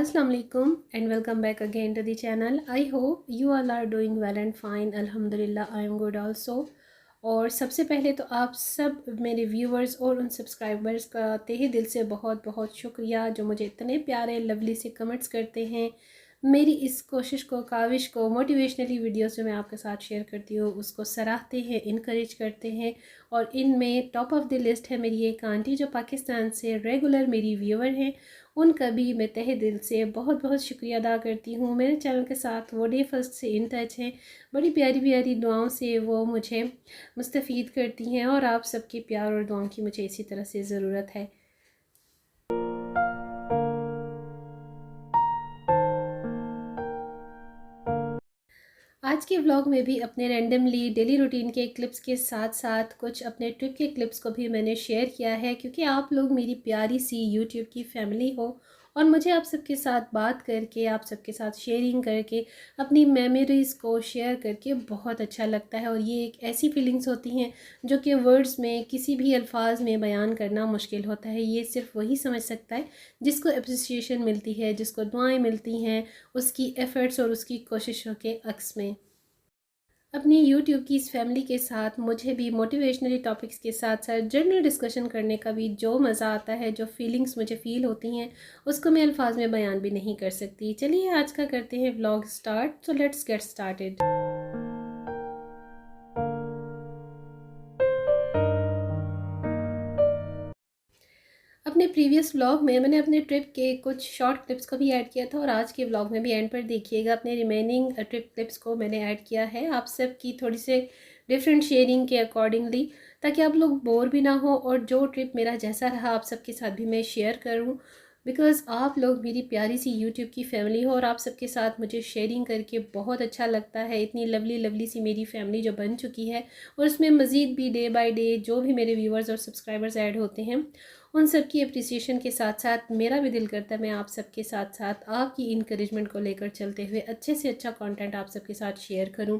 Assalamu alaikum and welcome back again to the channel. I hope you all are doing well and fine. Alhamdulillah I am good also. और सबसे पहले तो आप सब मेरे viewers और उन सब्सक्राइबर्स का तहे दिल से बहुत बहुत शुक्रिया जो मुझे इतने प्यारे लवली से कमेंट्स करते हैं। मेरी इस कोशिश को काविश को मोटिवेशनली वीडियोस जो मैं आपके साथ शेयर करती हूँ उसको सराहते हैं, इनकरेज करते हैं। और इनमें टॉप ऑफ द लिस्ट है मेरी एक आंटी जो पाकिस्तान से रेगुलर मेरी व्यूवर हैं। उनका भी मैं तहे दिल से बहुत बहुत शुक्रिया अदा करती हूँ। मेरे चैनल के साथ वो डे फर्स्ट से इन टच हैं, बड़ी प्यारी प्यारी दुआओं से वो मुझे मुस्तफ़ीद करती हैं और आप सबके प्यार और दुआओं की मुझे इसी तरह से ज़रूरत है। आज के व्लॉग में भी अपने रैंडमली डेली रूटीन के क्लिप्स के साथ साथ कुछ अपने ट्रिप के क्लिप्स को भी मैंने शेयर किया है, क्योंकि आप लोग मेरी प्यारी सी यूट्यूब की फैमिली हो और मुझे आप सबके साथ बात करके, आप सबके साथ शेयरिंग करके, अपनी मेमोरीज़ को शेयर करके बहुत अच्छा लगता है। और ये एक ऐसी फीलिंग्स होती हैं जो कि वर्ड्स में किसी भी अल्फाज में बयान करना मुश्किल होता है। ये सिर्फ वही समझ सकता है जिसको अप्रिसिएशन मिलती है, जिसको दुआएं मिलती हैं उसकी एफ़र्ट्स और उसकी कोशिशों के अक्स में। अपनी यूट्यूब की इस फैमिली के साथ मुझे भी मोटिवेशनली टॉपिक्स के साथ साथ जर्नल डिस्कशन करने का भी जो मज़ा आता है, जो फीलिंग्स मुझे फ़ील होती हैं उसको मैं अल्फाज में बयान भी नहीं कर सकती। चलिए आज का करते हैं vlog start. So let's get started. अपने प्रीवियस व्लॉग में मैंने अपने ट्रिप के कुछ शॉर्ट क्लिप्स को भी ऐड किया था और आज के व्लॉग में भी एंड पर देखिएगा अपने रिमेनिंग ट्रिप क्लिप्स को मैंने ऐड किया है आप सब की थोड़ी से डिफरेंट शेयरिंग के अकॉर्डिंगली, ताकि आप लोग बोर भी ना हो और जो ट्रिप मेरा जैसा रहा आप सबके साथ भी मैं शेयर करूँ। बिकॉज़ आप लोग मेरी प्यारी सी यूट्यूब की फैमिली हो और आप सबके साथ मुझे शेयरिंग करके बहुत अच्छा लगता है। इतनी लवली लवली सी मेरी फैमिली जो बन चुकी है और उसमें मज़ीद भी डे बाय डे जो भी मेरे व्यूवर्स और सब्सक्राइबर्स ऐड होते हैं उन सब की अप्रिसिएशन के साथ साथ मेरा भी दिल करता है मैं आप सबके साथ साथ आपकी इनकरेजमेंट को लेकर चलते हुए अच्छे से अच्छा कंटेंट आप सबके साथ शेयर करूं।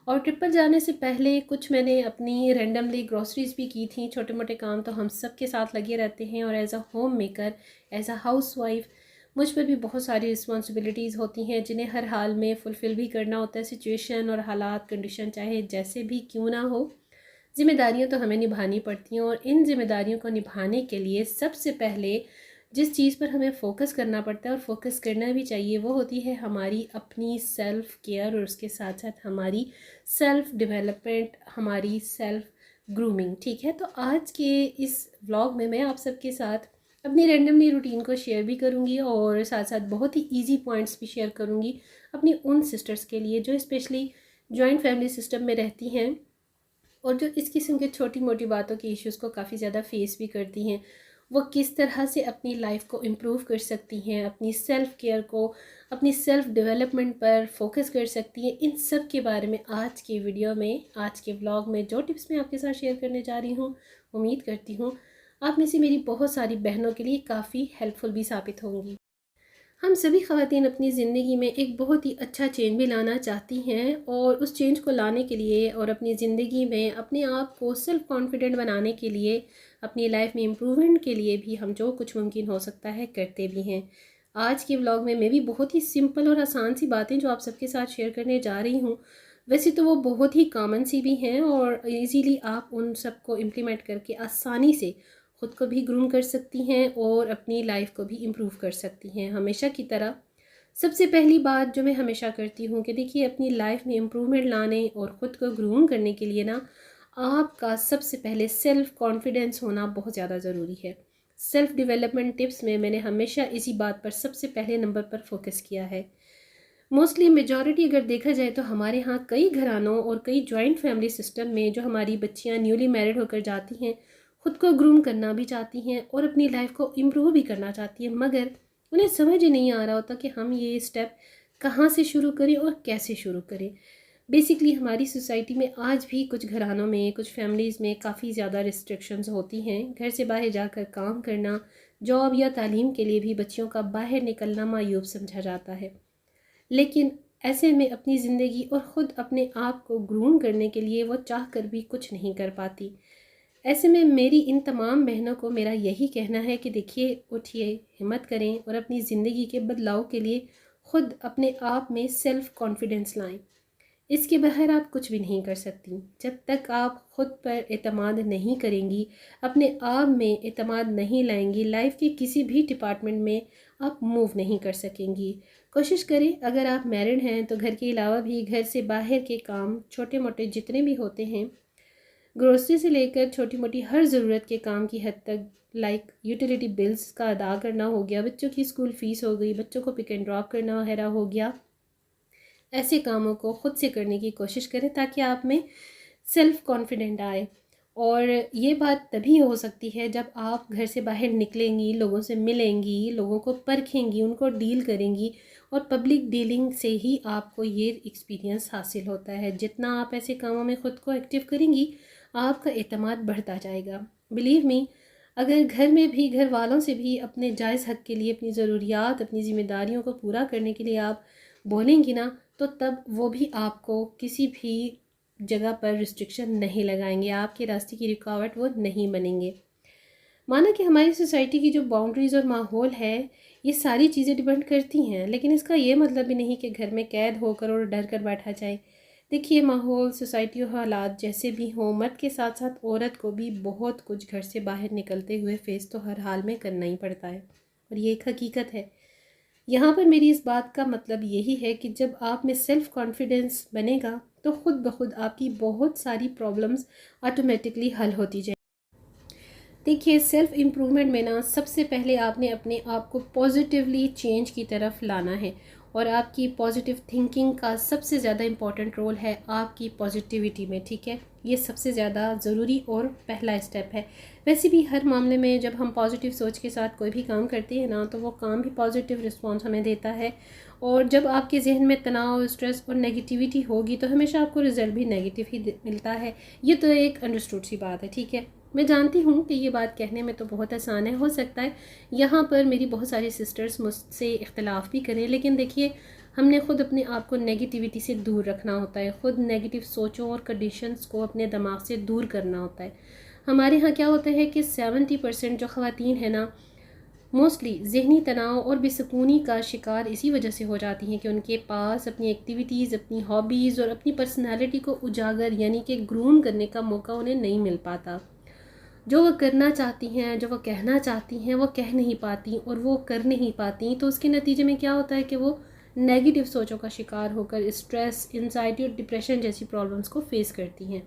और ट्रिप पर जाने से पहले कुछ मैंने अपनी रैंडमली ग्रॉसरीज भी की थी। छोटे मोटे काम तो हम सब के साथ लगे रहते हैं और as a home maker, as a house wife मुझ पर भी बहुत सारी रिस्पॉन्सिबिलिटीज़ होती हैं जिन्हें हर हाल में फुलफ़िल भी करना होता है। सिचुएशन और हालात कंडीशन चाहे जैसे भी क्यों ना हो, ज़िम्मेदारियाँ तो हमें निभानी पड़ती हैं। और इन ज़िम्मेदारियों को निभाने के लिए सबसे पहले जिस चीज़ पर हमें फ़ोकस करना पड़ता है और फ़ोकस करना भी चाहिए वो होती है हमारी अपनी सेल्फ़ केयर और उसके साथ साथ हमारी सेल्फ़ डेवलपमेंट, हमारी सेल्फ़ ग्रूमिंग। ठीक है, तो आज के इस व्लॉग में मैं आप सबके साथ अपनी रैंडमली रूटीन को शेयर भी करूँगी और साथ साथ बहुत ही ईजी पॉइंट्स भी शेयर करूँगी अपनी उन सिस्टर्स के लिए जो स्पेशली जॉइंट फैमिली सिस्टम में रहती हैं और जो इस किस्म के छोटी मोटी बातों के इश्यूज़ को काफ़ी ज़्यादा फेस भी करती हैं। वो किस तरह से अपनी लाइफ को इम्प्रूव कर सकती हैं, अपनी सेल्फ़ केयर को, अपनी सेल्फ़ डेवलपमेंट पर फोकस कर सकती हैं। इन सब के बारे में आज के वीडियो में, आज के व्लॉग में जो टिप्स मैं आपके साथ शेयर करने जा रही हूँ, उम्मीद करती हूँ आप में से मेरी बहुत सारी बहनों के लिए काफ़ी हेल्पफुल भी साबित होंगी। हम सभी ख़वातीन अपनी ज़िंदगी में एक बहुत ही अच्छा चेंज भी लाना चाहती हैं और उस चेंज को लाने के लिए और अपनी ज़िंदगी में अपने आप को सेल्फ़ कॉन्फिडेंट बनाने के लिए, अपनी लाइफ में इम्प्रूवमेंट के लिए भी हम जो कुछ मुमकिन हो सकता है करते भी हैं। आज के व्लॉग में मैं भी बहुत ही सिंपल और आसान सी बातें जो आप सबके साथ शेयर करने जा रही हूँ, वैसे तो वो बहुत ही कॉमन सी भी हैं और इजीली आप उन सबको इम्प्लीमेंट करके आसानी से ख़ुद को भी ग्रूम कर सकती हैं और अपनी लाइफ को भी इम्प्रूव कर सकती हैं। हमेशा की तरह सबसे पहली बात जो मैं हमेशा करती हूँ कि देखिए अपनी लाइफ में इम्प्रूवमेंट लाने और ख़ुद को ग्रूम करने के लिए ना आपका सबसे पहले सेल्फ़ कॉन्फिडेंस होना बहुत ज़्यादा ज़रूरी है। सेल्फ़ डेवलपमेंट टिप्स में मैंने हमेशा इसी बात पर सबसे पहले नंबर पर फोकस किया है। मोस्टली मेजॉरिटी अगर देखा जाए तो हमारे यहाँ कई घरानों और कई जॉइंट फैमिली सिस्टम में जो हमारी बच्चियाँ न्यूली मैरिड होकर जाती हैं, ख़ुद को ग्रूम करना भी चाहती हैं और अपनी लाइफ को इम्प्रूव भी करना चाहती हैं, मगर उन्हें समझ ही नहीं आ रहा होता कि हम ये स्टेप कहाँ से शुरू करें और कैसे शुरू करें। बेसिकली हमारी सोसाइटी में आज भी कुछ घरानों में, कुछ फैमिलीज़ में काफ़ी ज़्यादा रिस्ट्रिक्शंस होती हैं। घर से बाहर जाकर काम करना, जॉब या तालीम के लिए भी बच्चियों का बाहर निकलना मायूब समझा जाता है। लेकिन ऐसे में अपनी ज़िंदगी और ख़ुद अपने आप को ग्रूम करने के लिए वो चाह कर भी कुछ नहीं कर पाती। ऐसे में मेरी इन तमाम बहनों को मेरा यही कहना है कि देखिए, उठिए, हिम्मत करें और अपनी ज़िंदगी के बदलाव के लिए ख़ुद अपने आप में सेल्फ़ कॉन्फिडेंस लाएं। इसके बगैर आप कुछ भी नहीं कर सकती। जब तक आप ख़ुद पर एतमाद नहीं करेंगी, अपने आप में एतमाद नहीं लाएंगी, लाइफ के किसी भी डिपार्टमेंट में आप मूव नहीं कर सकेंगी। कोशिश करें, अगर आप मैरिड हैं तो घर के अलावा भी घर से बाहर के काम छोटे मोटे जितने भी होते हैं, ग्रोसरी से लेकर छोटी मोटी हर ज़रूरत के काम की हद तक, लाइक यूटिलिटी बिल्स का अदा करना हो गया, बच्चों की स्कूल फ़ीस हो गई, बच्चों को पिक एंड ड्रॉप करना वगैरह हो गया, ऐसे कामों को ख़ुद से करने की कोशिश करें ताकि आप में सेल्फ़ कॉन्फिडेंट आए। और ये बात तभी हो सकती है जब आप घर से बाहर निकलेंगी, लोगों से मिलेंगी, लोगों को परखेंगी, उनको डील करेंगी, और पब्लिक डीलिंग से ही आपको ये एक्सपीरियंस हासिल होता है। जितना आप ऐसे कामों में ख़ुद को एक्टिव करेंगी, आपका एतमाद बढ़ता जाएगा। बिलीव मी, अगर घर में भी, घर वालों से भी अपने जायज़ हक़ के लिए, अपनी ज़रूरियात, अपनी ज़िम्मेदारियों को पूरा करने के लिए आप बोलेंगी ना, तो तब वो भी आपको किसी भी जगह पर रिस्ट्रिक्शन नहीं लगाएंगे, आपके रास्ते की रुकावट वो नहीं बनेंगे। माना कि हमारी सोसाइटी की जो बाउंड्रीज़ और माहौल है, ये सारी चीज़ें डिपेंड करती हैं, लेकिन इसका ये मतलब भी नहीं कि घर में कैद होकर और डर कर बैठा जाए। देखिए, माहौल, सोसाइटी और हालात जैसे भी हों, मर्द के साथ साथ औरत को भी बहुत कुछ घर से बाहर निकलते हुए फेस तो हर हाल में करना ही पड़ता है, और ये एक हकीकत है। यहाँ पर मेरी इस बात का मतलब यही है कि जब आप में सेल्फ़ कॉन्फिडेंस बनेगा तो ख़ुद ब खुद आपकी बहुत सारी प्रॉब्लम्स ऑटोमेटिकली हल होती जाए। देखिए, सेल्फ़ इम्प्रूवमेंट में ना सबसे पहले आपने अपने आप को पॉजिटिवली चेंज की तरफ लाना है, और आपकी पॉजिटिव थिंकिंग का सबसे ज़्यादा इम्पॉर्टेंट रोल है आपकी पॉजिटिविटी में, ठीक है। ये सबसे ज़्यादा ज़रूरी और पहला स्टेप है। वैसे भी हर मामले में जब हम पॉजिटिव सोच के साथ कोई भी काम करते हैं ना, तो वो काम भी पॉजिटिव रिस्पॉन्स हमें देता है। और जब आपके जहन में तनाव, स्ट्रेस और नेगेटिविटी होगी तो हमेशा आपको रिज़ल्ट भी नेगेटिव ही मिलता है। ये तो एक अंडरस्टूड सी बात है, ठीक है। मैं जानती हूँ कि ये बात कहने में तो बहुत आसान है, हो सकता है यहाँ पर मेरी बहुत सारी सिस्टर्स मुझसे इख्तलाफ भी करें, लेकिन देखिए, हमने ख़ुद अपने आप को नेगेटिविटी से दूर रखना होता है, ख़ुद नेगेटिव सोचों और कंडीशंस को अपने दिमाग से दूर करना होता है। हमारे यहाँ क्या होता है कि 70% जो ख़वातीन है ना, मोस्टली ज़हनी तनाव और बेसुकूनी का शिकार इसी वजह से हो जाती हैं कि उनके पास अपनी एक्टिविटीज़, अपनी हॉबीज़ और अपनी पर्सनालिटी को उजागर यानी कि ग्रूम करने का मौका उन्हें नहीं मिल पाता। जो वो करना चाहती हैं, जो वो कहना चाहती हैं, वो कह नहीं पाती और वो कर नहीं पाती, तो उसके नतीजे में क्या होता है कि वो नेगेटिव सोचों का शिकार होकर स्ट्रेस, एंजाइटी और डिप्रेशन जैसी प्रॉब्लम्स को फेस करती हैं।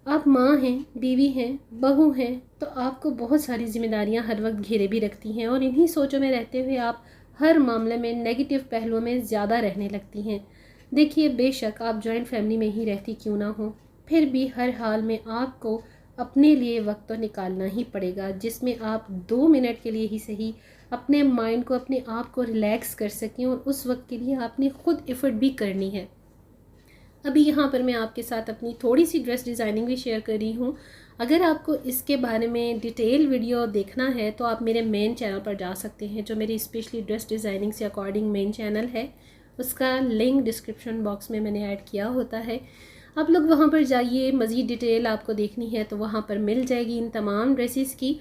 आप माँ हैं, बीवी हैं, बहू हैं, तो आपको बहुत सारी जिम्मेदारियां हर वक्त घेरे भी रखती हैं, और इन्हीं सोचों में रहते हुए आप हर मामले में नेगेटिव पहलुओं में ज़्यादा रहने लगती हैं। देखिए, बेशक आप जॉइंट फैमिली में ही रहती क्यों ना हो, फिर भी हर हाल में आपको अपने लिए वक्त तो निकालना ही पड़ेगा, जिसमें आप 2 मिनट के लिए ही सही अपने माइंड को, अपने आप को रिलैक्स कर सकें, और उस वक्त के लिए आपने ख़ुद एफ़र्ट भी करनी है। अभी यहाँ पर मैं आपके साथ अपनी थोड़ी सी ड्रेस डिज़ाइनिंग भी शेयर कर रही हूँ। अगर आपको इसके बारे में डिटेल वीडियो देखना है तो आप मेरे मेन चैनल पर जा सकते हैं, जो मेरी स्पेशली ड्रेस डिज़ाइनिंग से अकॉर्डिंग मेन चैनल है। उसका लिंक डिस्क्रिप्शन बॉक्स में मैंने ऐड किया होता है। आप लोग वहाँ पर जाइए, मज़ीद डिटेल आपको देखनी है तो वहाँ पर मिल जाएगी इन तमाम ड्रेसेस की।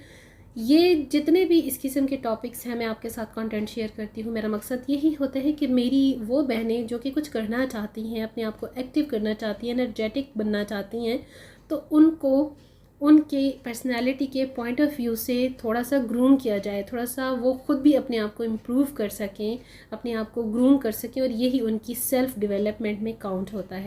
ये जितने भी इस किस्म के टॉपिक्स हैं, मैं आपके साथ कंटेंट शेयर करती हूँ। मेरा मकसद यही होता है कि मेरी वो बहनें जो कि कुछ करना चाहती हैं, अपने आप को एक्टिव करना चाहती हैं, एनर्जेटिक बनना चाहती हैं, तो उनको उनके पर्सनैलिटी के पॉइंट ऑफ व्यू से थोड़ा सा ग्रूम किया जाए, थोड़ा सा वो ख़ुद भी अपने आप को इम्प्रूव कर सकें, अपने आप को ग्रूम कर सकें, और यही उनकी सेल्फ़ डेवलपमेंट में काउंट होता है।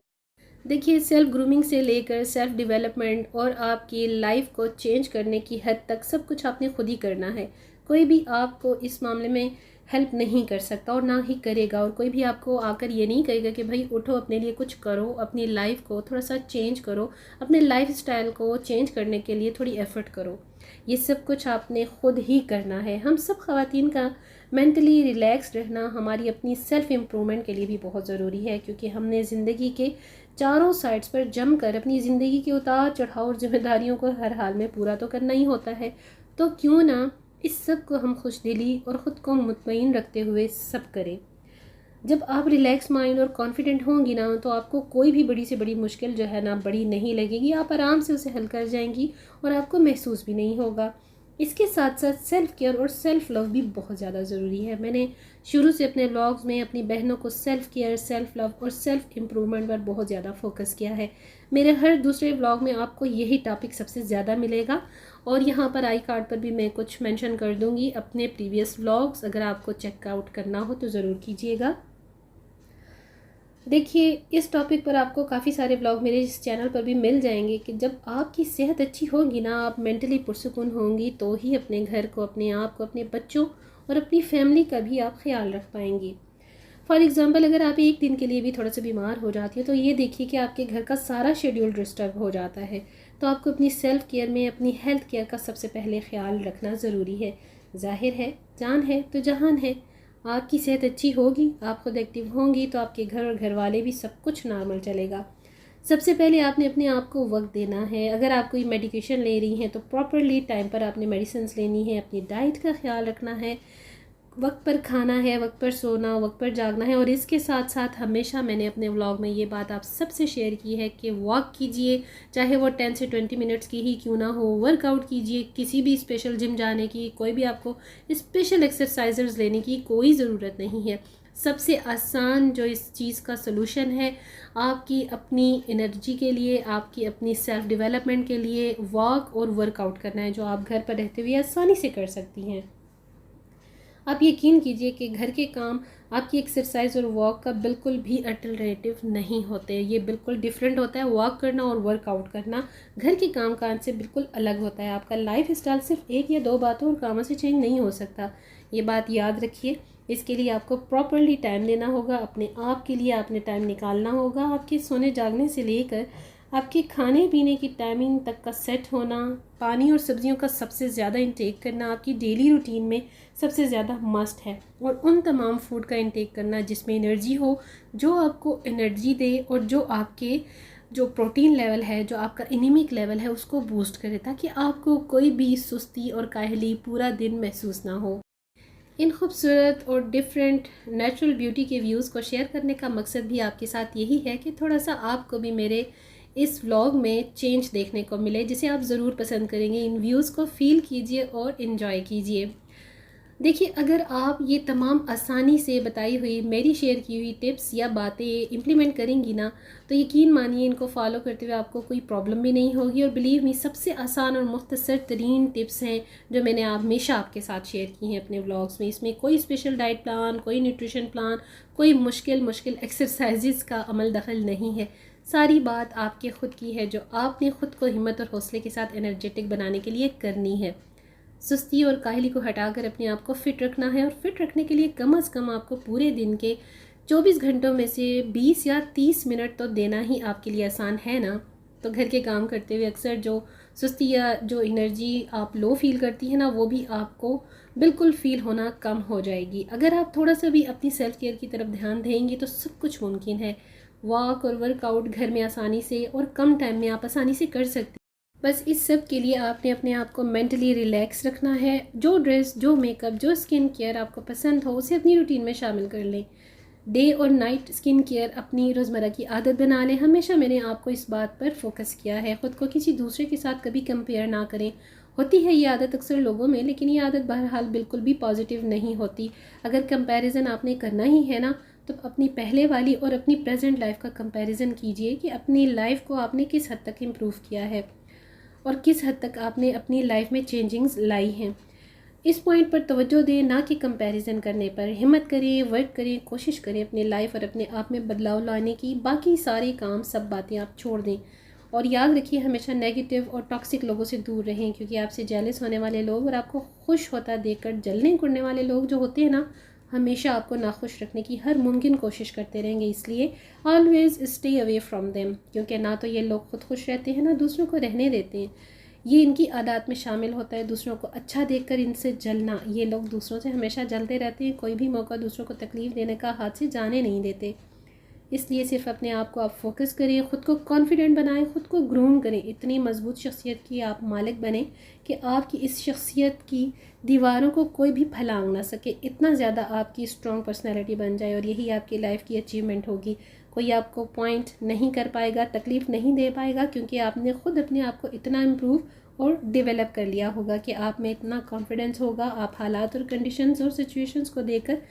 देखिए, सेल्फ़ ग्रूमिंग से लेकर सेल्फ़ डेवलपमेंट और आपकी लाइफ को चेंज करने की हद तक सब कुछ आपने खुद ही करना है। कोई भी आपको इस मामले में हेल्प नहीं कर सकता और ना ही करेगा, और कोई भी आपको आकर ये नहीं कहेगा कि भाई उठो, अपने लिए कुछ करो, अपनी लाइफ को थोड़ा सा चेंज करो, अपने लाइफ स्टाइल को चेंज करने के लिए थोड़ी एफ़र्ट करो। ये सब कुछ आपने ख़ुद ही करना है। हम सब ख़वातीन का मेंटली रिलैक्स रहना हमारी अपनी सेल्फ़ इम्प्रूवमेंट के लिए भी बहुत ज़रूरी है, क्योंकि हमने ज़िंदगी के चारों साइड्स पर जमकर अपनी ज़िंदगी के उतार चढ़ाव और जिम्मेदारियों को हर हाल में पूरा तो करना ही होता है। तो क्यों ना इस सब को हम खुशदिली और ख़ुद को मुतमईन रखते हुए सब करें। जब आप रिलैक्स माइंड और कॉन्फिडेंट होंगी ना, तो आपको कोई भी बड़ी से बड़ी मुश्किल जो है ना बड़ी नहीं लगेगी, आप आराम से उसे हल कर जाएंगी और आपको महसूस भी नहीं होगा। इसके साथ साथ सेल्फ़ केयर और सेल्फ़ लव भी बहुत ज़्यादा ज़रूरी है। मैंने शुरू से अपने व्लॉग्स में अपनी बहनों को सेल्फ़ केयर, सेल्फ़ लव और सेल्फ़ इम्प्रूवमेंट पर बहुत ज़्यादा फोकस किया है। मेरे हर दूसरे व्लॉग में आपको यही टॉपिक सबसे ज़्यादा मिलेगा और यहाँ पर आई कार्ड पर भी मैं कुछ मेंशन कर दूँगी अपने प्रीवियस व्लॉग्स, अगर आपको चेकआउट करना हो तो ज़रूर कीजिएगा। देखिए, इस टॉपिक पर आपको काफ़ी सारे व्लॉग मेरे इस चैनल पर भी मिल जाएंगे कि जब आपकी सेहत अच्छी होगी ना, आप मेंटली पुरसुकून होंगी, तो ही अपने घर को, अपने आप को, अपने बच्चों और अपनी फैमिली का भी आप ख्याल रख पाएंगी। फॉर एग्ज़ाम्पल, अगर आप एक दिन के लिए भी थोड़ा सा बीमार हो जाती है तो ये देखिए कि आपके घर का सारा शेड्यूल डिस्टर्ब हो जाता है। तो आपको अपनी सेल्फ़ केयर में अपनी हेल्थ केयर का सबसे पहले ख्याल रखना ज़रूरी है। जाहिर है, जान है तो जहान है। आपकी सेहत अच्छी होगी, आप खुद एक्टिव होंगी, तो आपके घर और घर वाले भी सब कुछ नॉर्मल चलेगा। सबसे पहले आपने अपने आप को वक्त देना है। अगर आप कोई मेडिकेशन ले रही हैं तो प्रॉपरली टाइम पर आपने मेडिसिन लेनी है, अपनी डाइट का ख्याल रखना है, वक्त पर खाना है, वक्त पर सोना, वक्त पर जागना है। और इसके साथ साथ हमेशा मैंने अपने व्लॉग में ये बात आप सबसे शेयर की है कि वॉक कीजिए, चाहे वो 10 से 20 मिनट्स की ही क्यों ना हो। वर्कआउट कीजिए, किसी भी स्पेशल जिम जाने की, कोई भी आपको स्पेशल एक्सरसाइजेस लेने की कोई ज़रूरत नहीं है। सबसे आसान जो इस चीज़ का सलूशन है आपकी अपनी एनर्जी के लिए, आपकी अपनी सेल्फ डेवलपमेंट के लिए, वॉक और वर्कआउट करना है, जो आप घर पर रहते हुए आसानी से कर सकती हैं। आप यकीन कीजिए कि घर के काम आपकी एक्सरसाइज और वॉक का बिल्कुल भी अल्टरनेटिव नहीं होते। ये बिल्कुल डिफरेंट होता है। वॉक करना और वर्कआउट करना घर के काम काज से बिल्कुल अलग होता है। आपका लाइफ स्टाइल सिर्फ एक या दो बातों और कामों से चेंज नहीं हो सकता। ये बात याद रखिए। इसके लिए आपको प्रॉपरली टाइम देना होगा, अपने आप के लिए आपने टाइम निकालना होगा। आपके सोने जागने से लेकर आपके खाने पीने की टाइमिंग तक का सेट होना, पानी और सब्जियों का सबसे ज़्यादा इंटेक करना आपकी डेली रूटीन में सबसे ज़्यादा मस्ट है। और उन तमाम फूड का इंटेक करना जिसमें एनर्जी हो, जो आपको एनर्जी दे और जो आपके जो प्रोटीन लेवल है, जो आपका एनीमिक लेवल है, उसको बूस्ट करे, ताकि आपको कोई भी सुस्ती और काहली पूरा दिन महसूस ना हो। इन खूबसूरत और डिफरेंट नेचुरल ब्यूटी के व्यूज़ को शेयर करने का मकसद भी आपके साथ यही है कि थोड़ा सा आपको भी मेरे इस व्लॉग में चेंज देखने को मिले, जिसे आप ज़रूर पसंद करेंगे। इन व्यूज़ को फ़ील कीजिए और इन्जॉय कीजिए। देखिए, अगर आप ये तमाम आसानी से बताई हुई, मेरी शेयर की हुई टिप्स या बातें इम्प्लीमेंट करेंगी ना, तो यकीन मानिए इनको फॉलो करते हुए आपको कोई प्रॉब्लम भी नहीं होगी। और बिलीव मी, सबसे आसान और मुख्तसर तरीन टिप्स हैं जो मैंने हमेशा आपके साथ शेयर की हैं अपने व्लॉग्स में। इसमें कोई स्पेशल डाइट प्लान, कोई न्यूट्रिशन प्लान, कोई मुश्किल एक्सरसाइजेस का अमल दखल नहीं है। सारी बात आपके ख़ुद की है, जो आपने ख़ुद को हिम्मत और हौसले के साथ एनर्जेटिक बनाने के लिए करनी है। सुस्ती और काहली को हटाकर अपने आप को फ़िट रखना है। और फिट रखने के लिए कम से कम आपको पूरे दिन के 24 घंटों में से 20 या 30 मिनट तो देना ही आपके लिए आसान है ना। तो घर के काम करते हुए अक्सर जो सुस्ती या जो एनर्जी आप लो फील करती है ना, वो भी आपको बिल्कुल फ़ील होना कम हो जाएगी। अगर आप थोड़ा सा भी अपनी सेल्फ़ केयर की तरफ ध्यान देंगे तो सब कुछ मुमकिन है। वॉक और वर्कआउट घर में आसानी से और कम टाइम में आप आसानी से कर सकते हैं। बस इस सब के लिए आपने अपने आप को मेंटली रिलैक्स रखना है। जो ड्रेस, जो मेकअप, जो स्किन केयर आपको पसंद हो, उसे अपनी रूटीन में शामिल कर लें। डे और नाइट स्किन केयर अपनी रोज़मर्रा की आदत बना लें। हमेशा मैंने आपको इस बात पर फोकस किया है। ख़ुद को किसी दूसरे के साथ कभी कंपेयर ना करें। होती है ये आदत अक्सर लोगों में, लेकिन ये आदत बहरहाल बिल्कुल भी पॉजिटिव नहीं होती। अगर कंपैरिजन आपने करना ही है ना, तो अपनी पहले वाली और अपनी प्रेजेंट लाइफ का कंपैरिजन कीजिए कि अपनी लाइफ को आपने किस हद तक इम्प्रूव किया है और किस हद तक आपने अपनी लाइफ में चेंजिंग्स लाई हैं। इस पॉइंट पर तवज्जो दें, ना कि कंपैरिजन करने पर। हिम्मत करें, वर्क करें, कोशिश करें अपने लाइफ और अपने आप में बदलाव लाने की। बाकी सारे काम, सब बातें आप छोड़ दें। और याद रखिए, हमेशा नेगेटिव और टॉक्सिक लोगों से दूर रहें, क्योंकि आपसे जेलस होने वाले लोग और आपको खुश होता देखकर जलने कुड़ने वाले लोग जो होते हैं ना, हमेशा आपको नाखुश रखने की हर मुमकिन कोशिश करते रहेंगे। इसलिए always stay away from them, क्योंकि ना तो ये लोग खुद खुश रहते हैं, ना दूसरों को रहने देते हैं। ये इनकी आदत में शामिल होता है, दूसरों को अच्छा देखकर इनसे जलना। ये लोग दूसरों से हमेशा जलते रहते हैं, कोई भी मौका दूसरों को तकलीफ़ देने का हाथ से जाने नहीं देते। इसलिए सिर्फ अपने आप को आप फोकस करें, ख़ुद को कॉन्फिडेंट बनाएं, ख़ुद को ग्रूम करें, इतनी मजबूत शख्सियत की आप मालिक बने कि आपकी इस शख्सियत की दीवारों को कोई भी फलांग ना सके, इतना ज़्यादा आपकी स्ट्रॉन्ग पर्सनैलिटी बन जाए। और यही आपकी लाइफ की अचीवमेंट होगी। कोई आपको पॉइंट नहीं कर पाएगा, तकलीफ़ नहीं दे पाएगा, क्योंकि आपने ख़ुद अपने आप को इतना इम्प्रूव और डेवलप कर लिया होगा कि आप में इतना कॉन्फिडेंस होगा। आप हालात और कंडीशंस और सिचुएशंस को देखकर